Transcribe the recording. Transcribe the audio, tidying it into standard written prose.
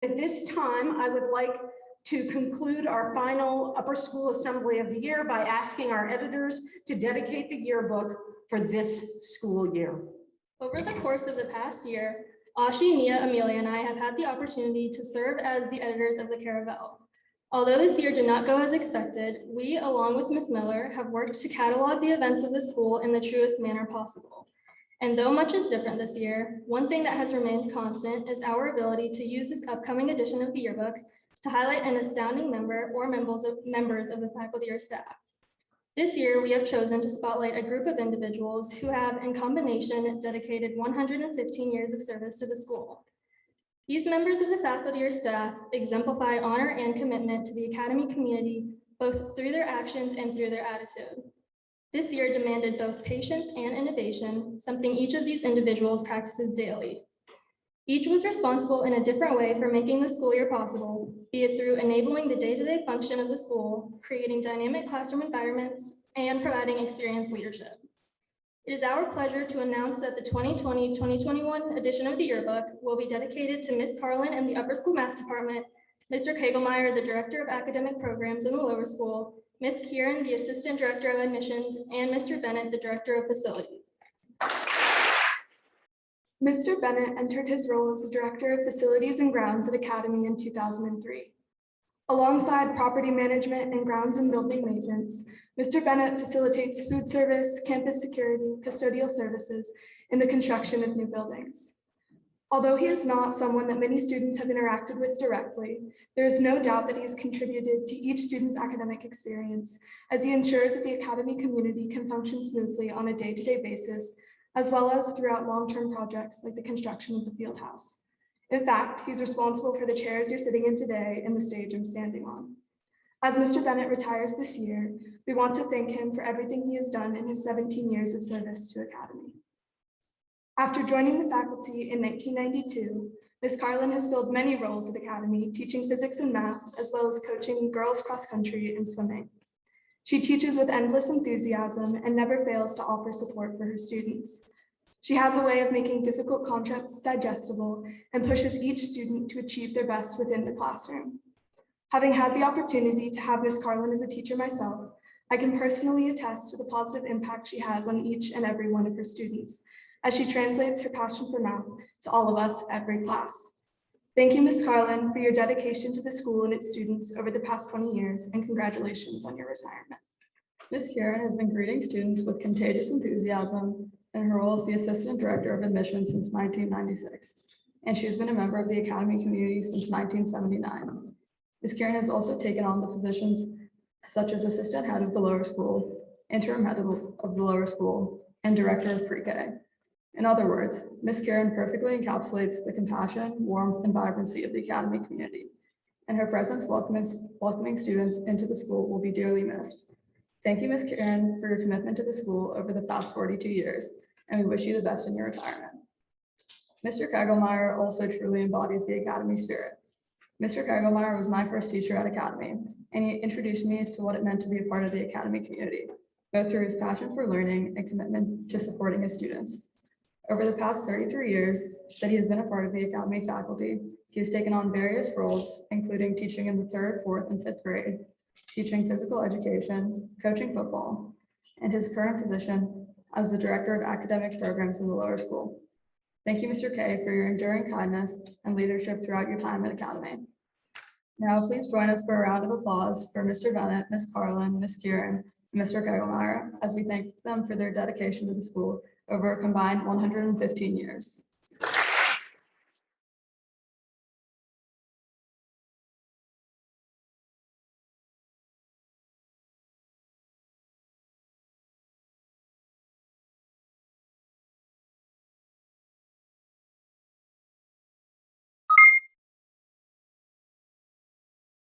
At this time, I would like to conclude our final upper school assembly of the year by asking our editors to dedicate the yearbook for this school year. Over the course of the past year, Ashi, Nia, Amelia, and I have had the opportunity to serve as the editors of the Caravel. Although this year did not go as expected, we, along with Ms. Miller, have worked to catalog the events of the school in the truest manner possible. And though much is different this year, one thing that has remained constant is our ability to use this upcoming edition of the yearbook to highlight an astounding member or members of the faculty or staff. This year, we have chosen to spotlight a group of individuals who have, in combination, dedicated 115 years of service to the school. These members of the faculty or staff exemplify honor and commitment to the Academy community, both through their actions and through their attitude. This year demanded both patience and innovation, something each of these individuals practices daily. Each was responsible in a different way for making the school year possible, be it through enabling the day-to-day function of the school, creating dynamic classroom environments, and providing experienced leadership. It is our pleasure to announce that the 2020-2021 edition of the yearbook will be dedicated to Ms. Carlin and the Upper School Math Department, Mr. Kegelmeyer, the Director of Academic Programs in the Lower School, Ms. Kieran, the Assistant Director of Admissions, and Mr. Bennett, the Director of Facilities. Mr. Bennett entered his role as the Director of Facilities and Grounds at Academy in 2003. Alongside property management and grounds and building maintenance, Mr. Bennett facilitates food service, campus security, custodial services, and the construction of new buildings. Although he is not someone that many students have interacted with directly, there is no doubt that he has contributed to each student's academic experience as he ensures that the Academy community can function smoothly on a day-to-day basis, as well as throughout long-term projects like the construction of the field house. In fact, he's responsible for the chairs you're sitting in today and the stage I'm standing on. As Mr. Bennett retires this year, we want to thank him for everything he has done in his 17 years of service to Academy. After joining the faculty in 1992, Ms. Carlin has filled many roles at Academy, teaching physics and math, as well as coaching girls cross country and swimming. She teaches with endless enthusiasm and never fails to offer support for her students. She has a way of making difficult concepts digestible and pushes each student to achieve their best within the classroom. Having had the opportunity to have Ms. Carlin as a teacher myself, I can personally attest to the positive impact she has on each and every one of her students, as she translates her passion for math to all of us every class. Thank you, Ms. Carlin, for your dedication to the school and its students over the past 20 years, and congratulations on your retirement. Ms. Kieran has been greeting students with contagious enthusiasm in her role as the Assistant Director of Admissions since 1996, and she has been a member of the Academy community since 1979. Ms. Kieran has also taken on the positions such as Assistant Head of the Lower School, Interim Head of the Lower School, and Director of Pre-K. In other words, Ms. Kieran perfectly encapsulates the compassion, warmth, and vibrancy of the Academy community, and her presence welcoming students into the school will be dearly missed. Thank you, Ms. Kieran, for your commitment to the school over the past 42 years, and we wish you the best in your retirement. Mr. Kegelmeyer also truly embodies the Academy spirit. Mr. Kegelmeyer was my first teacher at Academy, and he introduced me to what it meant to be a part of the Academy community, both through his passion for learning and commitment to supporting his students. Over the past 33 years that he has been a part of the Academy faculty, he has taken on various roles, including teaching in the 3rd, 4th, and 5th grade, teaching physical education, coaching football, and his current position as the Director of Academic Programs in the Lower School. Thank you, Mr. K, for your enduring kindness and leadership throughout your time at Academy. Now, please join us for a round of applause for Mr. Bennett, Ms. Carlin, Ms. Kieran, and Mr. Kegelmeyer as we thank them for their dedication to the school over a combined 115 years.